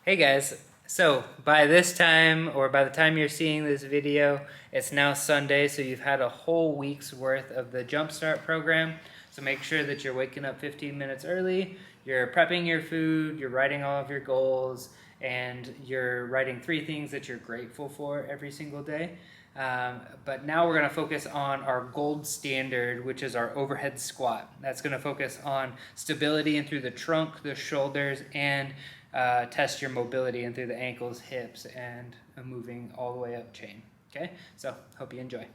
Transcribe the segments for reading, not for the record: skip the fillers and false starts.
Hey guys, so by this time, or by the time you're seeing this video, it's now Sunday, so you've had a whole week's worth of the JumpStart program. So make sure that you're waking up 15 minutes early, you're prepping your food, you're writing all of your goals, and you're writing 3 things that you're grateful for every single day. But now we're going to focus on our gold standard, which is our overhead squat. That's going to focus on stability in through the trunk, the shoulders, and test your mobility in through the ankles, hips, and moving all the way up chain. Okay, so hope you enjoy.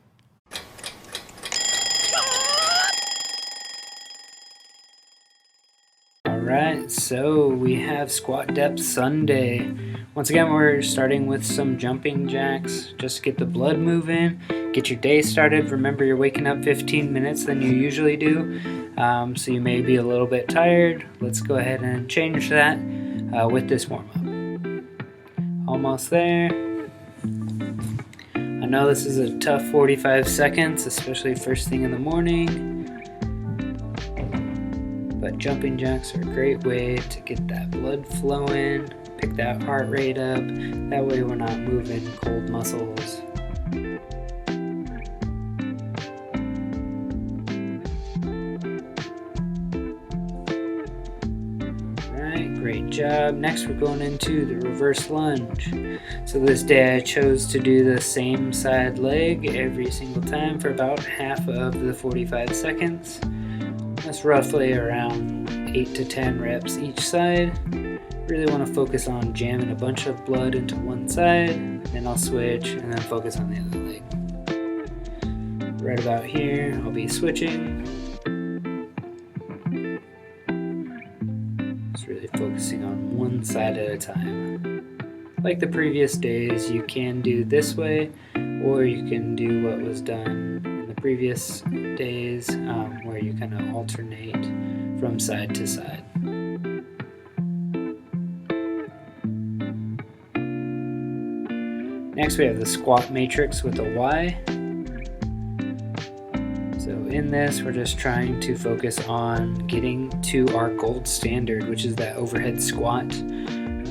Alright, so we have squat depth Sunday. Once again, we're starting with some jumping jacks just to get the blood moving, get your day started. Remember, you're waking up 15 minutes than you usually do, so you may be a little bit tired. Let's go ahead and change that with this warm-up. Almost there. I know this is a tough 45 seconds, especially first thing in the morning. But jumping jacks are a great way to get that blood flowing, pick that heart rate up. That way we're not moving cold muscles. Alright, great job. Next we're going into the reverse lunge. So this day I chose to do the same side leg every single time for about half of the 45 seconds. That's roughly around 8 to 10 reps each side. Really want to focus on jamming a bunch of blood into one side, then I'll switch and then focus on the other leg. Right about here, I'll be switching. Just really focusing on one side at a time. Like the previous days, you can do this way, or you can do what was done in the previous days, where you kind of alternate from side to side. Next we have the squat matrix with a Y. So in this we're just trying to focus on getting to our gold standard, which is that overhead squat.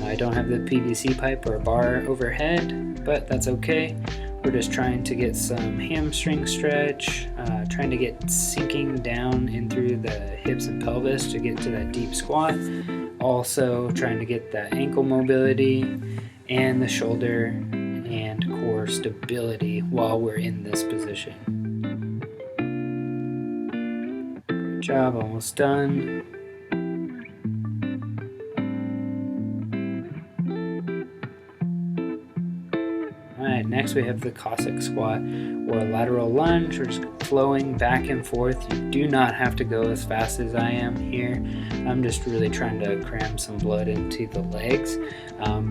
I don't have the PVC pipe or bar overhead, but that's okay. We're just trying to get some hamstring stretch, trying to get sinking down in through the hips and pelvis to get to that deep squat. Also trying to get that ankle mobility and the shoulder and core stability while we're in this position. Great job, almost done. Alright, next we have the Cossack squat or a lateral lunge. We're just flowing back and forth. You do not have to go as fast as I am here. I'm just really trying to cram some blood into the legs,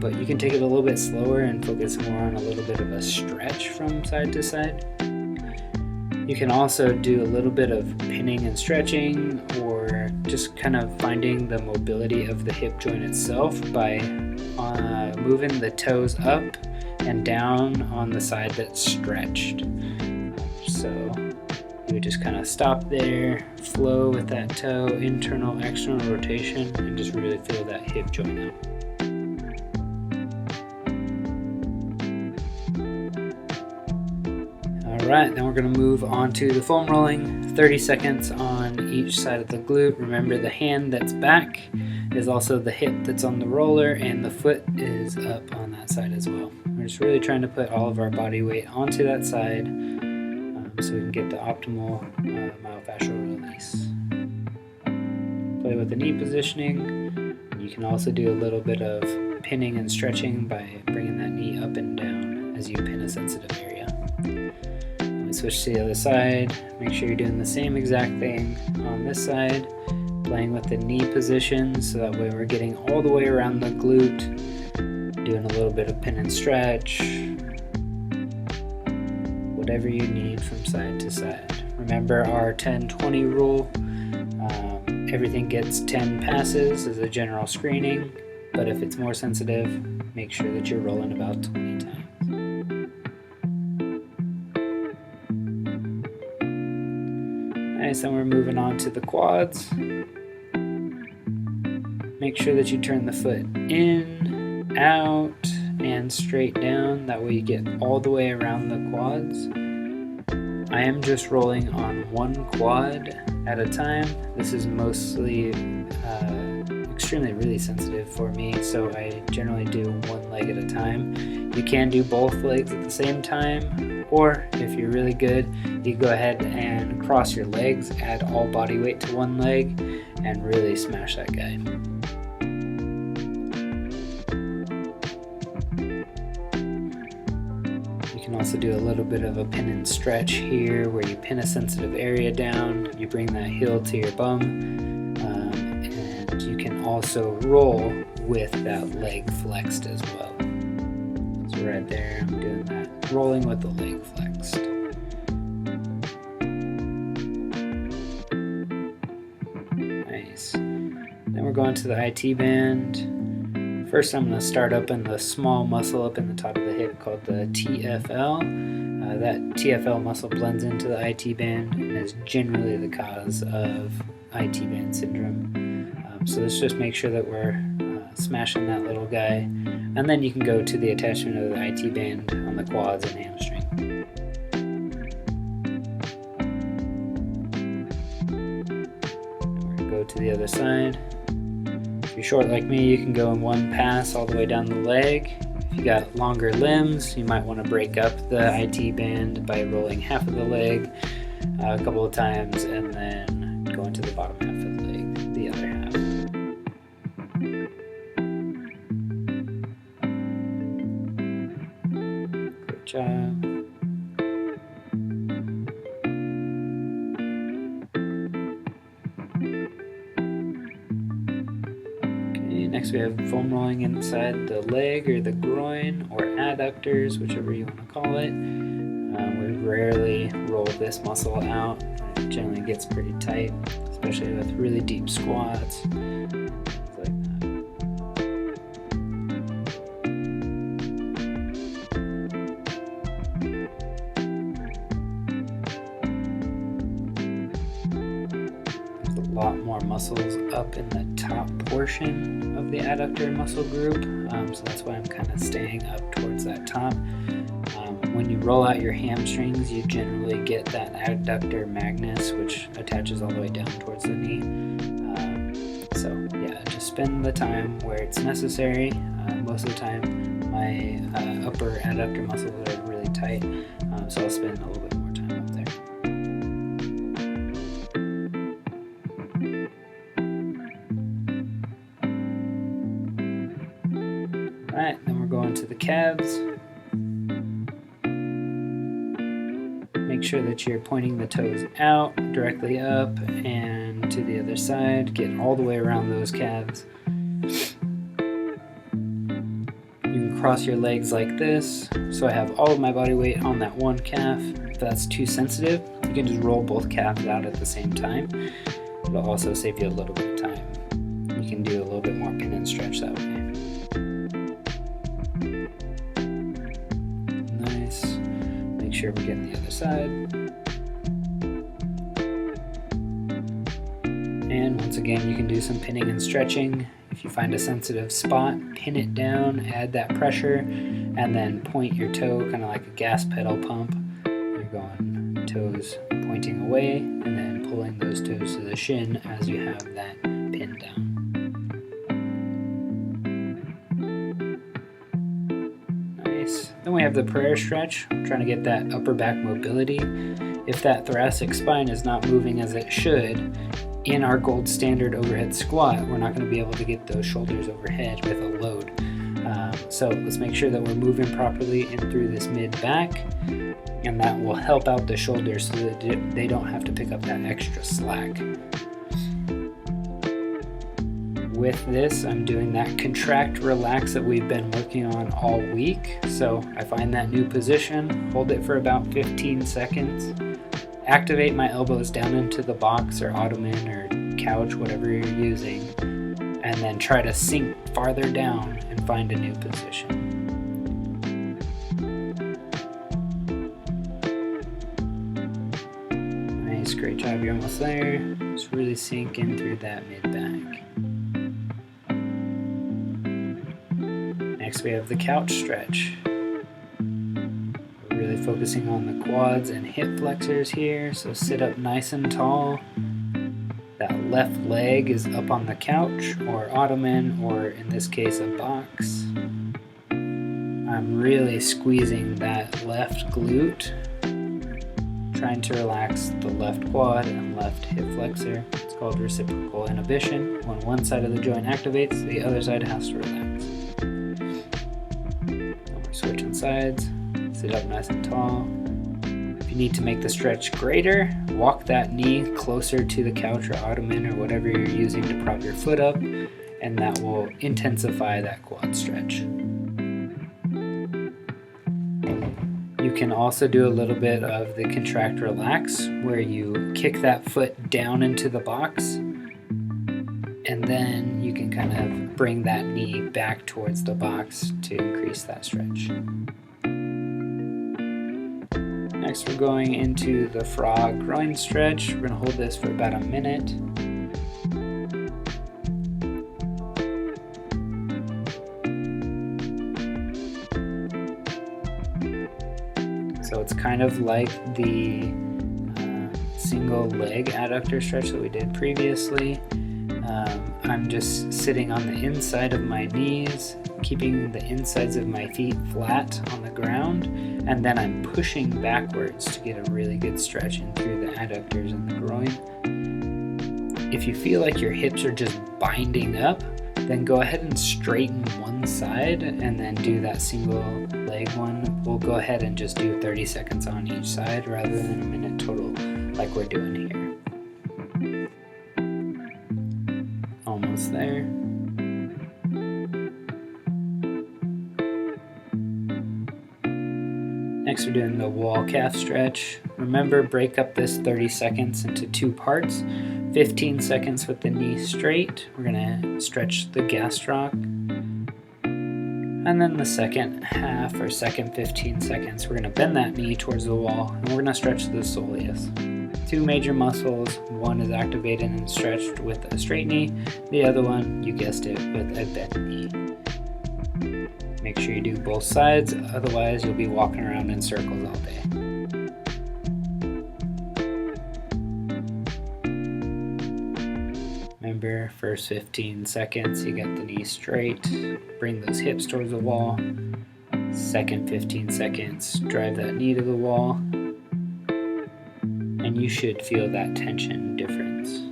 but you can take it a little bit slower and focus more on a little bit of a stretch from side to side. You can also do a little bit of pinning and stretching, or just kind of finding the mobility of the hip joint itself by moving the toes up and down on the side that's stretched. So you would just kind of stop there, flow with that toe, internal, external rotation, and just really feel that hip joint out. Alright, then we're going to move on to the foam rolling, 30 seconds on each side of the glute. Remember, the hand that's back is also the hip that's on the roller, and the foot is up on that side as well. We're just really trying to put all of our body weight onto that side, so we can get the optimal myofascial release. Play with the knee positioning. You can also do a little bit of pinning and stretching by bringing that knee up and down as you pin a sensitive area. Switch to the other side. Make sure you're doing the same exact thing on this side, playing with the knee position so that way we're getting all the way around the glute, doing a little bit of pin and stretch, whatever you need from side to side. Remember our 10-20 rule. Everything gets 10 passes as a general screening, but if it's more sensitive, make sure that you're rolling about 20 times. Nice, then we're moving on to the quads. Make sure that you turn the foot in out and straight down. That way you get all the way around the quads. I am just rolling on one quad at a time. This is mostly extremely really sensitive for me, so I generally do one leg at a time. You can do both legs at the same time, or if you're really good, you go ahead and cross your legs, add all body weight to one leg, and really smash that guy. You can also do a little bit of a pin and stretch here, where you pin a sensitive area down, you bring that heel to your bum, and you can also roll with that leg flexed as well. So right there, I'm doing that, rolling with the leg flexed. Nice. Then we're going to the IT band. First, I'm going to start up in the small muscle up in the top of the hip called the TFL. That TFL muscle blends into the IT band and is generally the cause of IT band syndrome. So let's just make sure that we're smashing that little guy. And then you can go to the attachment of the IT band on the quads and hamstring. We're going to go to the other side. If you're short like me, you can go in one pass all the way down the leg. If you got longer limbs, you might want to break up the IT band by rolling half of the leg a couple of times and then go into the bottom half of the leg, the other half. Great job. Next we have foam rolling inside the leg or the groin or adductors, whichever you want to call it. We rarely roll this muscle out. It generally gets pretty tight, especially with really deep squats. Things like There's a lot more muscles up in the top portion of the adductor muscle group, so that's why I'm kind of staying up towards that top. When you roll out your hamstrings, you generally get that adductor magnus, which attaches all the way down towards the knee. So yeah, just spend the time where it's necessary. Most of the time my upper adductor muscles are really tight, so I'll spend a little bit more time up there. Alright, then we're going to the calves. Make sure that you're pointing the toes out, directly up, and to the other side. Get all the way around those calves. You can cross your legs like this. So I have all of my body weight on that one calf. If that's too sensitive, you can just roll both calves out at the same time. It'll also save you a little bit of time. You can do a little bit more pin and stretch that way. Nice. Make sure we get the other side. And once again, you can do some pinning and stretching. If you find a sensitive spot, pin it down, add that pressure, and then point your toe kind of like a gas pedal pump. You're going toes pointing away and then pulling those toes to the shin as you have that pinned down. Then we have the prayer stretch, trying to get that upper back mobility. If that thoracic spine is not moving as it should, in our gold standard overhead squat, we're not going to be able to get those shoulders overhead with a load. So let's make sure that we're moving properly in through this mid-back, and that will help out the shoulders so that they don't have to pick up that extra slack. With this, I'm doing that contract relax that we've been working on all week. So I find that new position, hold it for about 15 seconds, activate my elbows down into the box or ottoman or couch, whatever you're using, and then try to sink farther down and find a new position. Nice, great job, you're almost there. Just really sink in through that mid-back. Next we have the couch stretch. We're really focusing on the quads and hip flexors here, so sit up nice and tall. That left leg is up on the couch or ottoman, or in this case a box. I'm really squeezing that left glute, trying to relax the left quad and left hip flexor. It's called reciprocal inhibition. When one side of the joint activates, the other side has to relax. Now we're switching sides. Sit up nice and tall. If you need to make the stretch greater, walk that knee closer to the couch or ottoman or whatever you're using to prop your foot up, and that will intensify that quad stretch. You can also do a little bit of the contract relax, where you kick that foot down into the box, and then you can kind of bring that knee back towards the box to increase that stretch. Next, we're going into the frog groin stretch. We're going to hold this for about a minute. So it's kind of like the single leg adductor stretch that we did previously. I'm just sitting on the inside of my knees, keeping the insides of my feet flat on the ground, and then I'm pushing backwards to get a really good stretch in through the adductors and the groin. If you feel like your hips are just binding up, then go ahead and straighten one side and then do that single leg one. We'll go ahead and just do 30 seconds on each side rather than a minute total like we're doing here. Almost there. Next we're doing the wall calf stretch. Remember, break up this 30 seconds into two parts. 15 seconds with the knee straight. We're gonna stretch the gastroc. And then the second half, or second 15 seconds, we're gonna bend that knee towards the wall and we're gonna stretch the soleus. Two major muscles. One is activated and stretched with a straight knee. The other one, you guessed it, with a bent knee. Make sure you do both sides, otherwise you'll be walking around in circles all day. Remember, first 15 seconds, you get the knee straight, bring those hips towards the wall. Second 15 seconds, drive that knee to the wall, and you should feel that tension difference.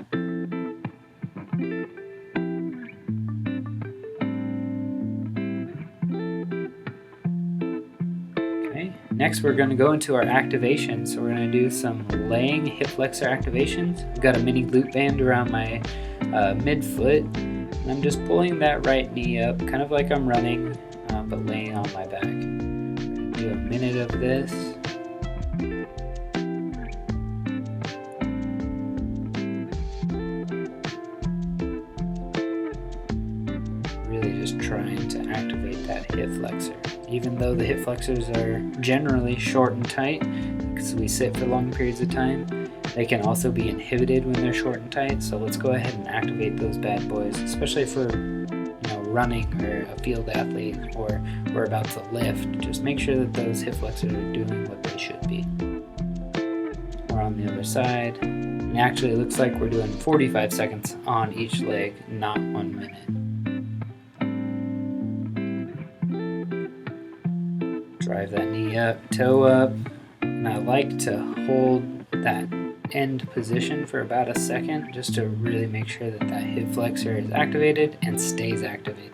Okay, next we're going to go into our activation. So we're going to do some laying hip flexor activations. I've got a mini glute band around my midfoot, and I'm just pulling that right knee up, kind of like I'm running, but laying on my back. I'm going to do a minute of this. Really just trying to activate that hip flexor. Even though the hip flexors are generally short and tight, because we sit for long periods of time, they can also be inhibited when they're short and tight. So let's go ahead and activate those bad boys, especially for running or a field athlete, or we're about to lift. Just make sure that those hip flexors are doing what they should be. We're on the other side, and actually it looks like we're doing 45 seconds on each leg, not 1 minute. Drive that knee up, toe up, and I like to hold that end position for about a second just to really make sure that that hip flexor is activated and stays activated.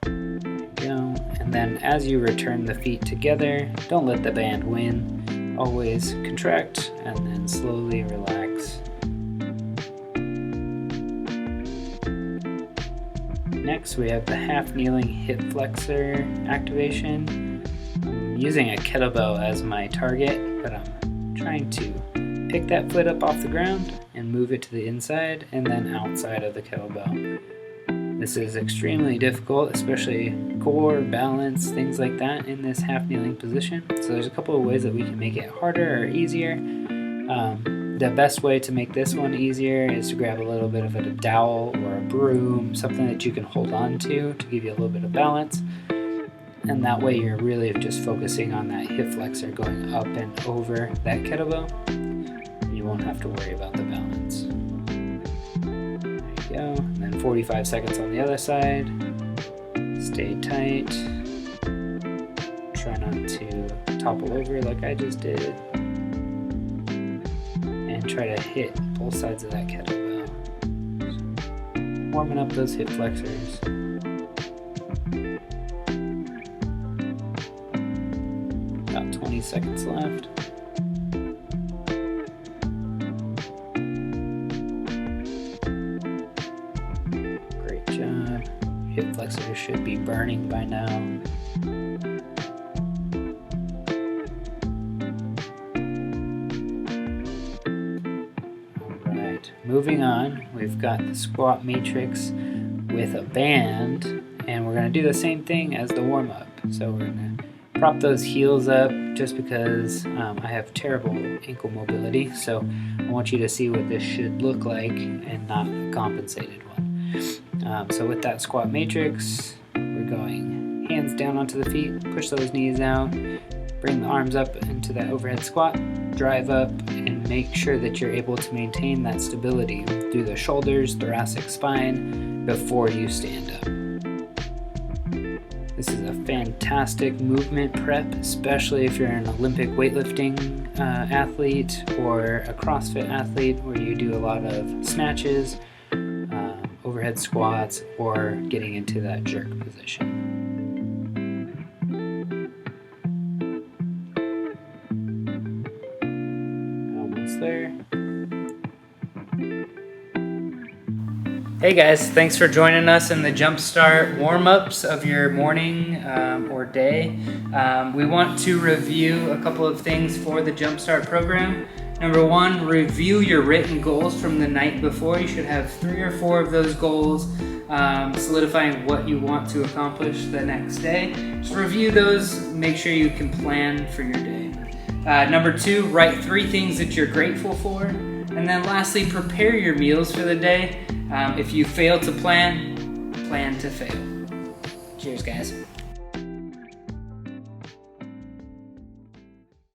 There you go. And then as you return the feet together, don't let the band win. Always contract and then slowly relax. Next we have the half kneeling hip flexor activation. I'm using a kettlebell as my target, but I'm trying to pick that foot up off the ground and move it to the inside and then outside of the kettlebell. This is extremely difficult, especially core, balance, things like that in this half kneeling position. So there's a couple of ways that we can make it harder or easier. The best way to make this one easier is to grab a little bit of a dowel or a broom, something that you can hold on to give you a little bit of balance. And that way you're really just focusing on that hip flexor going up and over that kettlebell. You won't have to worry about the balance. There you go. And then 45 seconds on the other side. Stay tight. Try not to topple over like I just did. And try to hit both sides of that kettlebell. Warming up those hip flexors. About 20 seconds left. Great job. Hip flexors should be burning by now. Moving on, we've got the squat matrix with a band, and we're going to do the same thing as the warm-up. So we're going to prop those heels up just because I have terrible ankle mobility, so I want you to see what this should look like and not a compensated one. So with that squat matrix, we're going hands down onto the feet, push those knees out, bring the arms up into that overhead squat, drive up, and make sure that you're able to maintain that stability through the shoulders, thoracic spine before you stand up. This is a fantastic movement prep, especially if you're an Olympic weightlifting athlete or a CrossFit athlete where you do a lot of snatches, overhead squats, or getting into that jerk position. There. Hey guys, thanks for joining us in the JumpStart warm-ups of your morning or day. We want to review a couple of things for the JumpStart program. Number one, review your written goals from the night before. You should have 3 or 4 of those goals, solidifying what you want to accomplish the next day. Just review those, make sure you can plan for your day. Number 2, write 3 things that you're grateful for. And then lastly, prepare your meals for the day. If you fail to plan, plan to fail. Cheers, guys.